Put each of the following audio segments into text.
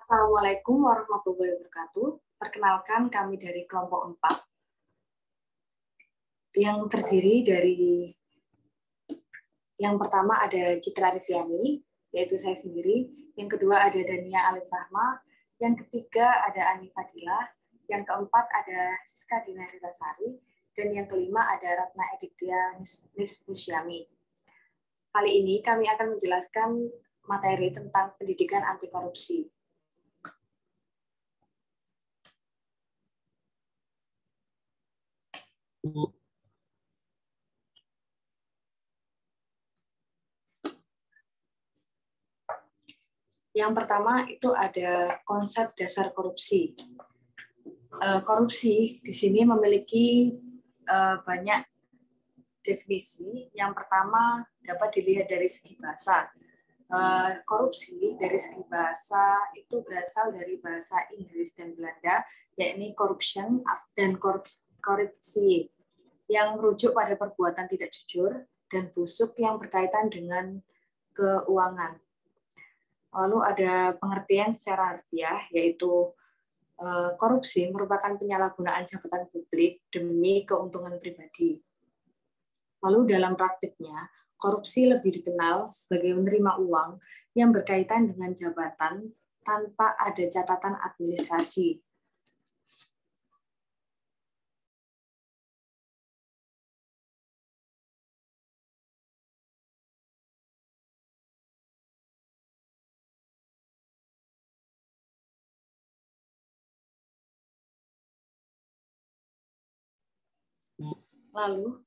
Assalamualaikum warahmatullahi wabarakatuh. Perkenalkan, kami dari kelompok 4 yang terdiri dari yang pertama ada Citra Riviani, yaitu saya sendiri. Yang kedua ada Dania Alif Rahma. Yang ketiga ada Ani Fadila. Yang keempat ada Siska Dina Ritasari. Dan yang kelima ada Ratna Editya Nispusyami. Kali ini kami akan menjelaskan materi tentang pendidikan anti korupsi. Yang pertama itu ada konsep dasar korupsi. Korupsi di sini memiliki banyak definisi. Yang pertama dapat dilihat dari segi bahasa. Korupsi dari segi bahasa itu berasal dari bahasa Inggris dan Belanda, yakni corruption dan korupsi, yang merujuk pada perbuatan tidak jujur dan busuk yang berkaitan dengan keuangan. Lalu ada pengertian secara harfiah, yaitu korupsi merupakan penyalahgunaan jabatan publik demi keuntungan pribadi. Lalu dalam praktiknya, korupsi lebih dikenal sebagai menerima uang yang berkaitan dengan jabatan tanpa ada catatan administrasi. Lalu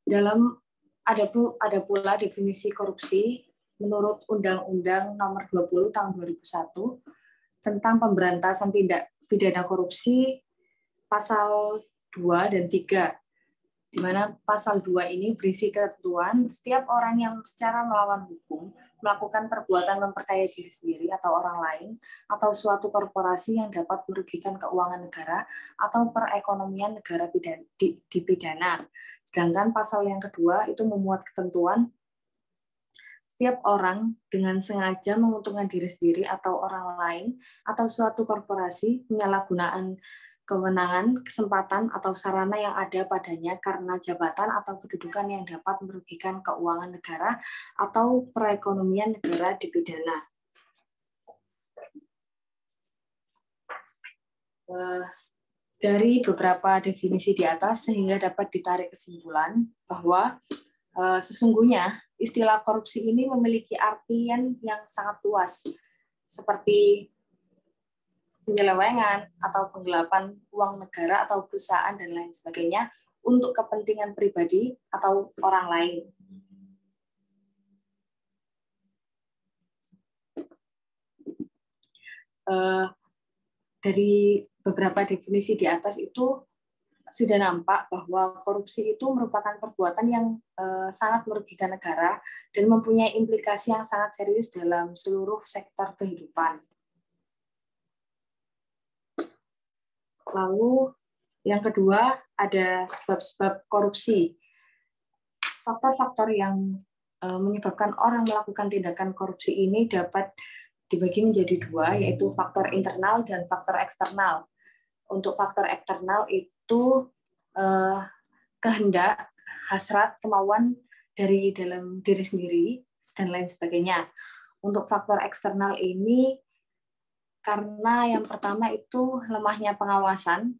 dalam ada pula definisi korupsi menurut Undang-Undang Nomor 20 Tahun 2001 tentang pemberantasan tindak pidana korupsi pasal 2 dan 3, di mana pasal 2 ini berisi ketentuan setiap orang yang secara melawan hukum melakukan perbuatan memperkaya diri sendiri atau orang lain atau suatu korporasi yang dapat merugikan keuangan negara atau perekonomian negara dipidana. Sedangkan pasal yang kedua itu memuat ketentuan setiap orang dengan sengaja menguntungkan diri sendiri atau orang lain atau suatu korporasi penyalahgunaan kewenangan, kesempatan, atau sarana yang ada padanya karena jabatan atau kedudukan yang dapat merugikan keuangan negara atau perekonomian negara dipidana. Dari beberapa definisi di atas sehingga dapat ditarik kesimpulan bahwa sesungguhnya istilah korupsi ini memiliki artian yang sangat luas, seperti penyelewengan atau penggelapan uang negara atau perusahaan dan lain sebagainya untuk kepentingan pribadi atau orang lain. Dari beberapa definisi di atas itu sudah nampak bahwa korupsi itu merupakan perbuatan yang sangat merugikan negara dan mempunyai implikasi yang sangat serius dalam seluruh sektor kehidupan. Lalu yang kedua ada sebab-sebab korupsi. Faktor-faktor yang menyebabkan orang melakukan tindakan korupsi ini dapat dibagi menjadi dua, yaitu faktor internal dan faktor eksternal. Untuk faktor eksternal itu kehendak, hasrat, kemauan dari dalam diri sendiri, dan lain sebagainya. Untuk faktor eksternal ini karena yang pertama itu lemahnya pengawasan,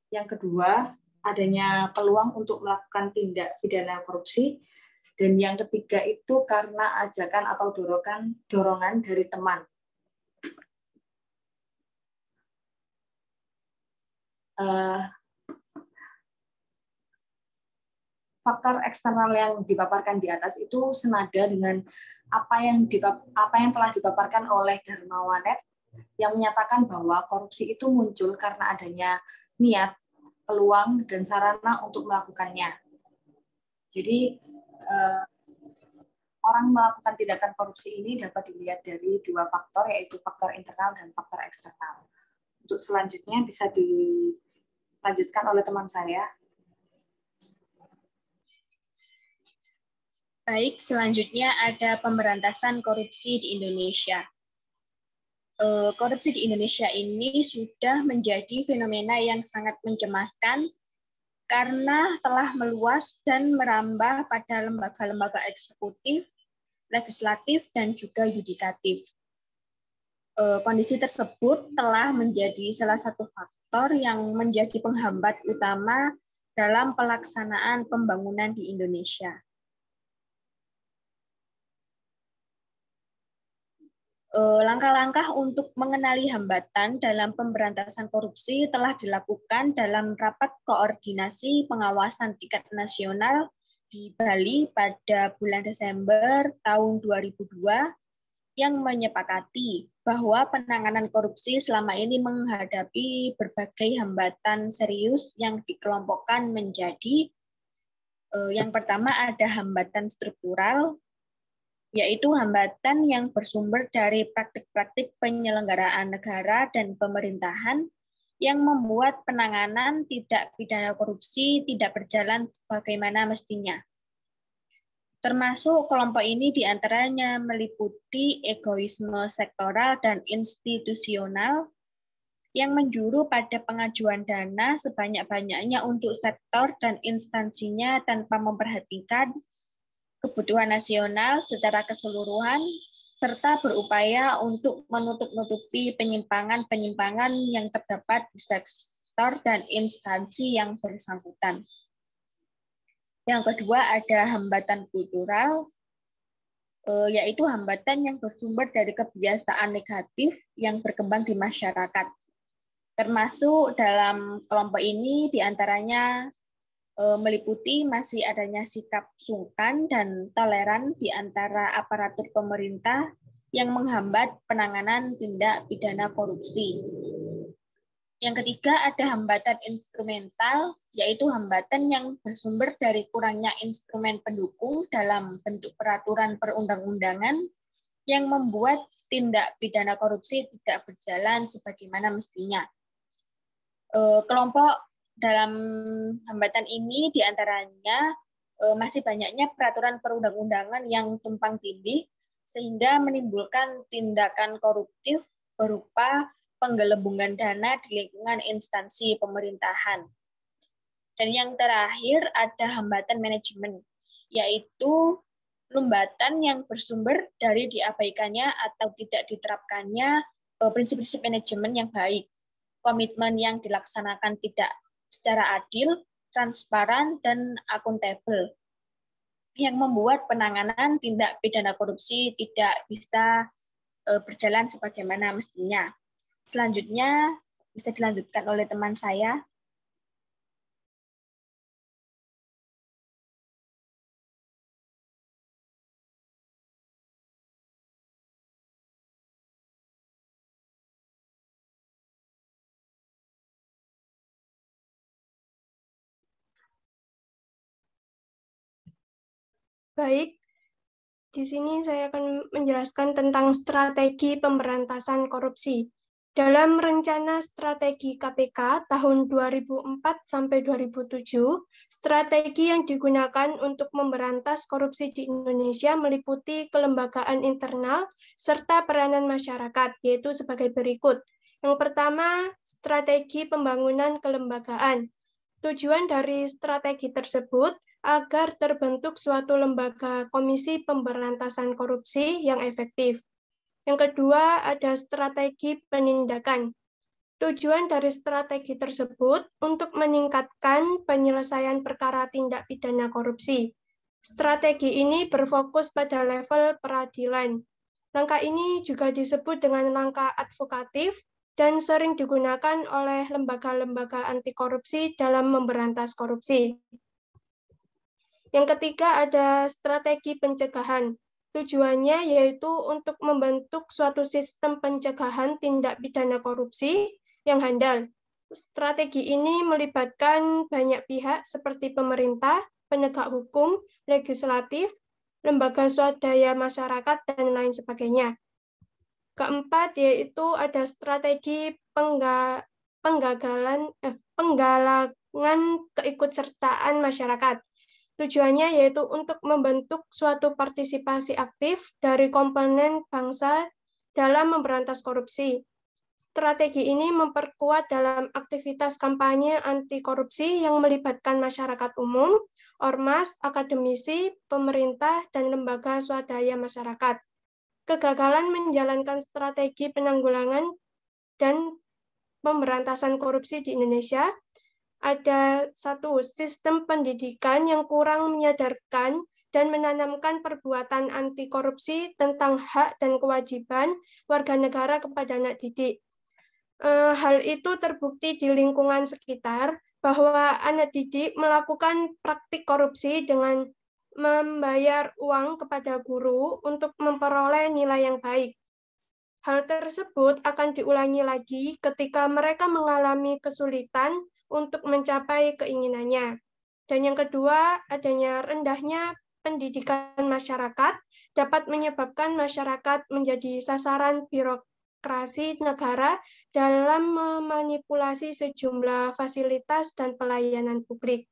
yang kedua adanya peluang untuk melakukan tindak pidana korupsi, dan yang ketiga itu karena ajakan atau dorongan dari teman. Faktor eksternal yang dipaparkan di atas itu senada dengan apa yang telah dipaparkan oleh Darmawanet yang menyatakan bahwa korupsi itu muncul karena adanya niat, peluang, dan sarana untuk melakukannya. Jadi orang melakukan tindakan korupsi ini dapat dilihat dari dua faktor, yaitu faktor internal dan faktor eksternal. Untuk selanjutnya bisa dilanjutkan oleh teman saya. Baik, selanjutnya ada pemberantasan korupsi di Indonesia. korupsi di Indonesia ini sudah menjadi fenomena yang sangat mencemaskan karena telah meluas dan merambah pada lembaga-lembaga eksekutif, legislatif, dan juga yudikatif. Kondisi tersebut telah menjadi salah satu faktor yang menjadi penghambat utama dalam pelaksanaan pembangunan di Indonesia. Langkah-langkah untuk mengenali hambatan dalam pemberantasan korupsi telah dilakukan dalam rapat koordinasi pengawasan tingkat nasional di Bali pada bulan Desember tahun 2002 yang menyepakati bahwa penanganan korupsi selama ini menghadapi berbagai hambatan serius yang dikelompokkan menjadi yang pertama ada hambatan struktural, yaitu hambatan yang bersumber dari praktik-praktik penyelenggaraan negara dan pemerintahan yang membuat penanganan tindak pidana korupsi tidak berjalan sebagaimana mestinya. Termasuk kelompok ini diantaranya meliputi egoisme sektoral dan institusional yang menjuru pada pengajuan dana sebanyak-banyaknya untuk sektor dan instansinya tanpa memperhatikan kebutuhan nasional secara keseluruhan, serta berupaya untuk menutup-nutupi penyimpangan-penyimpangan yang terdapat di sektor dan instansi yang bersangkutan. Yang kedua ada hambatan kultural, yaitu hambatan yang bersumber dari kebiasaan negatif yang berkembang di masyarakat. Termasuk dalam kelompok ini diantaranya meliputi masih adanya sikap sungkan dan toleran di antara aparatur pemerintah yang menghambat penanganan tindak pidana korupsi. Yang ketiga ada hambatan instrumental, yaitu hambatan yang bersumber dari kurangnya instrumen pendukung dalam bentuk peraturan perundang-undangan yang membuat tindak pidana korupsi tidak berjalan sebagaimana mestinya. Kelompok dalam hambatan ini diantaranya masih banyaknya peraturan perundang-undangan yang tumpang tindih sehingga menimbulkan tindakan koruptif berupa penggelembungan dana di lingkungan instansi pemerintahan. Dan yang terakhir ada hambatan manajemen, yaitu lumbatan yang bersumber dari diabaikannya atau tidak diterapkannya prinsip-prinsip manajemen yang baik, komitmen yang dilaksanakan tidak secara adil, transparan, dan akuntabel, yang membuat penanganan tindak pidana korupsi tidak bisa berjalan sebagaimana mestinya. Selanjutnya bisa dilanjutkan oleh teman saya. Baik, di sini saya akan menjelaskan tentang strategi pemberantasan korupsi. Dalam rencana strategi KPK tahun 2004-2007, strategi yang digunakan untuk memberantas korupsi di Indonesia meliputi kelembagaan internal serta peranan masyarakat, yaitu sebagai berikut. Yang pertama, strategi pembangunan kelembagaan. Tujuan dari strategi tersebut agar terbentuk suatu lembaga komisi pemberantasan korupsi yang efektif. Yang kedua, ada strategi penindakan. Tujuan dari strategi tersebut untuk meningkatkan penyelesaian perkara tindak pidana korupsi. Strategi ini berfokus pada level peradilan. Langkah ini juga disebut dengan langkah advokatif dan sering digunakan oleh lembaga-lembaga anti korupsi dalam memberantas korupsi. Yang ketiga ada strategi pencegahan. Tujuannya yaitu untuk membentuk suatu sistem pencegahan tindak pidana korupsi yang handal. Strategi ini melibatkan banyak pihak seperti pemerintah, penegak hukum, legislatif, lembaga swadaya masyarakat, dan lain sebagainya. Keempat yaitu ada strategi penggalangan keikutsertaan masyarakat. Tujuannya yaitu untuk membentuk suatu partisipasi aktif dari komponen bangsa dalam memberantas korupsi. Strategi ini memperkuat dalam aktivitas kampanye anti korupsi yang melibatkan masyarakat umum, ormas, akademisi, pemerintah, dan lembaga swadaya masyarakat. Kegagalan menjalankan strategi penanggulangan dan pemberantasan korupsi di Indonesia, ada satu, sistem pendidikan yang kurang menyadarkan dan menanamkan perbuatan anti korupsi tentang hak dan kewajiban warga negara kepada anak didik. Hal itu terbukti di lingkungan sekitar bahwa anak didik melakukan praktik korupsi dengan membayar uang kepada guru untuk memperoleh nilai yang baik. Hal tersebut akan diulangi lagi ketika mereka mengalami kesulitan untuk mencapai keinginannya. Dan yang kedua, adanya rendahnya pendidikan masyarakat dapat menyebabkan masyarakat menjadi sasaran birokrasi negara dalam memanipulasi sejumlah fasilitas dan pelayanan publik.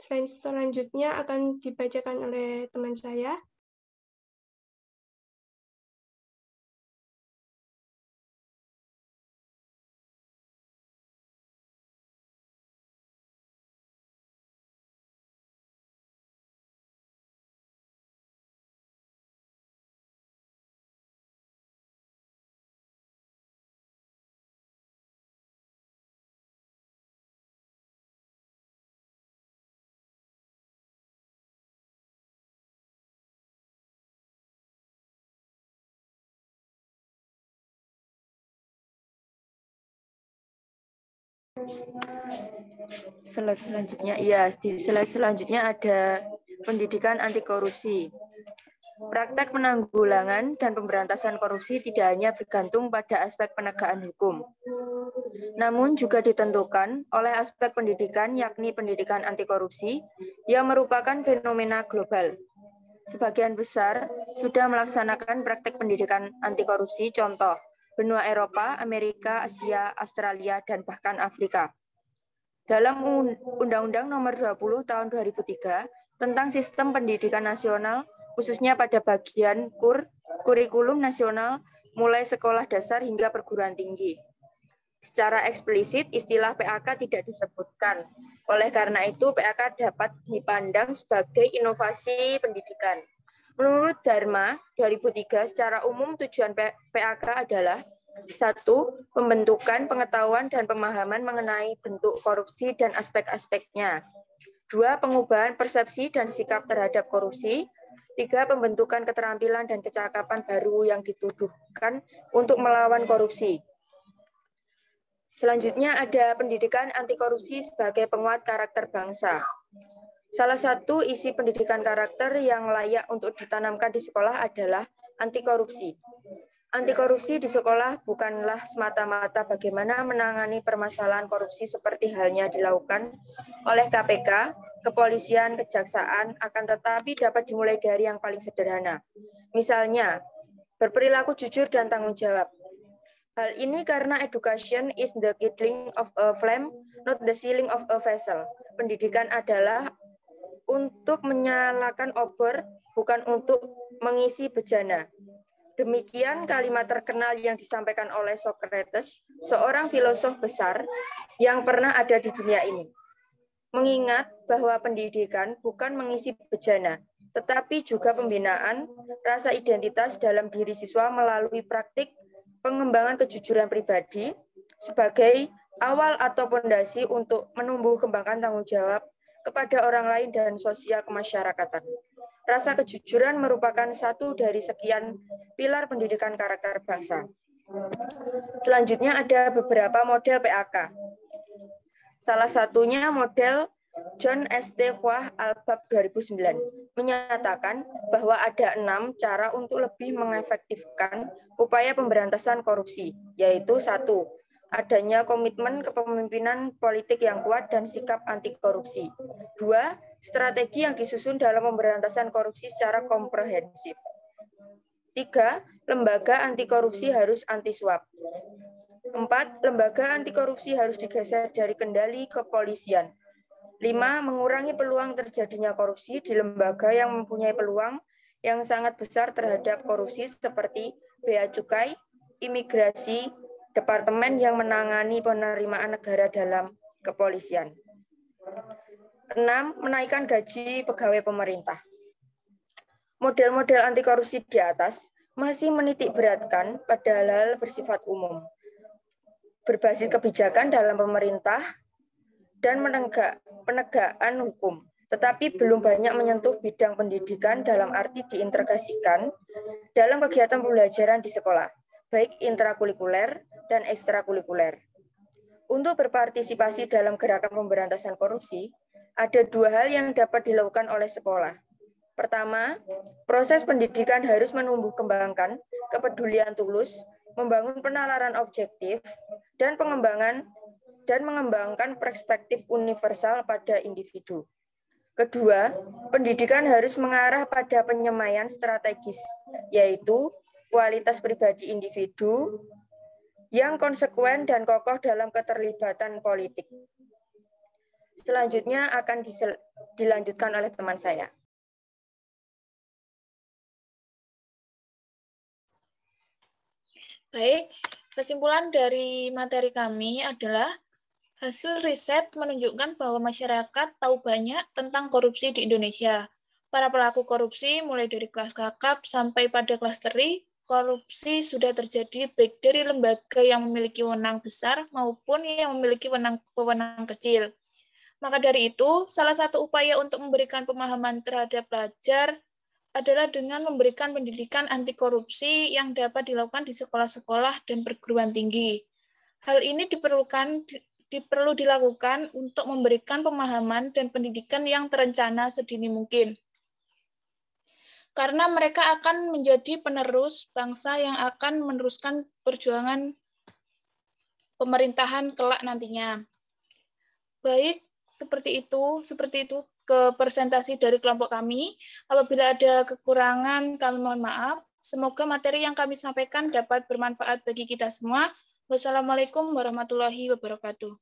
Selanjutnya akan dibacakan oleh teman saya. Slide selanjutnya, ya, di slide selanjutnya ada pendidikan anti korupsi. Praktek penanggulangan dan pemberantasan korupsi tidak hanya bergantung pada aspek penegakan hukum, namun juga ditentukan oleh aspek pendidikan, yakni pendidikan anti korupsi yang merupakan fenomena global. Sebagian besar sudah melaksanakan praktek pendidikan anti korupsi, contoh benua Eropa, Amerika, Asia, Australia, dan bahkan Afrika. Dalam Undang-Undang Nomor 20 Tahun 2003 tentang Sistem Pendidikan Nasional, khususnya pada bagian kurikulum nasional mulai sekolah dasar hingga perguruan tinggi. Secara eksplisit, istilah PAK tidak disebutkan. Oleh karena itu, PAK dapat dipandang sebagai inovasi pendidikan. Menurut Dharma 2003, secara umum tujuan PAK adalah 1. Pembentukan pengetahuan dan pemahaman mengenai bentuk korupsi dan aspek-aspeknya. 2. Pengubahan persepsi dan sikap terhadap korupsi. 3. Pembentukan keterampilan dan kecakapan baru yang dituduhkan untuk melawan korupsi. Selanjutnya ada pendidikan anti korupsi sebagai penguat karakter bangsa. Salah satu isi pendidikan karakter yang layak untuk ditanamkan di sekolah adalah anti korupsi. Anti korupsi di sekolah bukanlah semata-mata bagaimana menangani permasalahan korupsi seperti halnya dilakukan oleh KPK, kepolisian, kejaksaan, akan tetapi dapat dimulai dari yang paling sederhana. Misalnya, berperilaku jujur dan tanggung jawab. Hal ini karena education is the kindling of a flame, not the sealing of a vessel. Pendidikan adalah untuk menyalakan obor, bukan untuk mengisi bejana. Demikian kalimat terkenal yang disampaikan oleh Socrates, seorang filosof besar yang pernah ada di dunia ini. Mengingat bahwa pendidikan bukan mengisi bejana, tetapi juga pembinaan rasa identitas dalam diri siswa melalui praktik pengembangan kejujuran pribadi sebagai awal atau fondasi untuk menumbuh kembangkan tanggung jawab kepada orang lain dan sosial kemasyarakatan. Rasa kejujuran merupakan satu dari sekian pilar pendidikan karakter bangsa. Selanjutnya ada beberapa model PAK. Salah satunya model John S. T. Wah Albab 2009 menyatakan bahwa ada 6 cara untuk lebih mengefektifkan upaya pemberantasan korupsi, yaitu 1. Adanya komitmen kepemimpinan politik yang kuat dan sikap anti korupsi. 2. Strategi yang disusun dalam pemberantasan korupsi secara komprehensif. 3. Lembaga anti korupsi harus anti suap. 4. Lembaga anti korupsi harus digeser dari kendali kepolisian. 5. Mengurangi peluang terjadinya korupsi di lembaga yang mempunyai peluang yang sangat besar terhadap korupsi seperti bea cukai, imigrasi, departemen yang menangani penerimaan negara dalam kepolisian. 6. Menaikkan gaji pegawai pemerintah. Model-model anti korupsi di atas masih menitik beratkan pada hal-hal bersifat umum, berbasis kebijakan dalam pemerintah dan penegakan hukum, tetapi belum banyak menyentuh bidang pendidikan dalam arti diintegrasikan dalam kegiatan pembelajaran di sekolah, baik intrakurikuler dan ekstrakurikuler. Untuk berpartisipasi dalam gerakan pemberantasan korupsi, ada 2 hal yang dapat dilakukan oleh sekolah. Pertama, proses pendidikan harus menumbuh kembangkan kepedulian tulus, membangun penalaran objektif, dan mengembangkan perspektif universal pada individu. Kedua, pendidikan harus mengarah pada penyemaian strategis, yaitu kualitas pribadi individu yang konsekuen dan kokoh dalam keterlibatan politik. Selanjutnya akan dilanjutkan oleh teman saya. Baik, kesimpulan dari materi kami adalah hasil riset menunjukkan bahwa masyarakat tahu banyak tentang korupsi di Indonesia. Para pelaku korupsi mulai dari kelas kakap sampai pada kelas teri, korupsi sudah terjadi baik dari lembaga yang memiliki wewenang besar maupun yang memiliki wewenang kecil. Maka dari itu, salah satu upaya untuk memberikan pemahaman terhadap pelajar adalah dengan memberikan pendidikan anti korupsi yang dapat dilakukan di sekolah-sekolah dan perguruan tinggi. Hal ini perlu dilakukan untuk memberikan pemahaman dan pendidikan yang terencana sedini mungkin. Karena mereka akan menjadi penerus bangsa yang akan meneruskan perjuangan pemerintahan kelak nantinya. Baik, seperti itu ke presentasi dari kelompok kami. Apabila ada kekurangan, kami mohon maaf. Semoga materi yang kami sampaikan dapat bermanfaat bagi kita semua. Wassalamualaikum warahmatullahi wabarakatuh.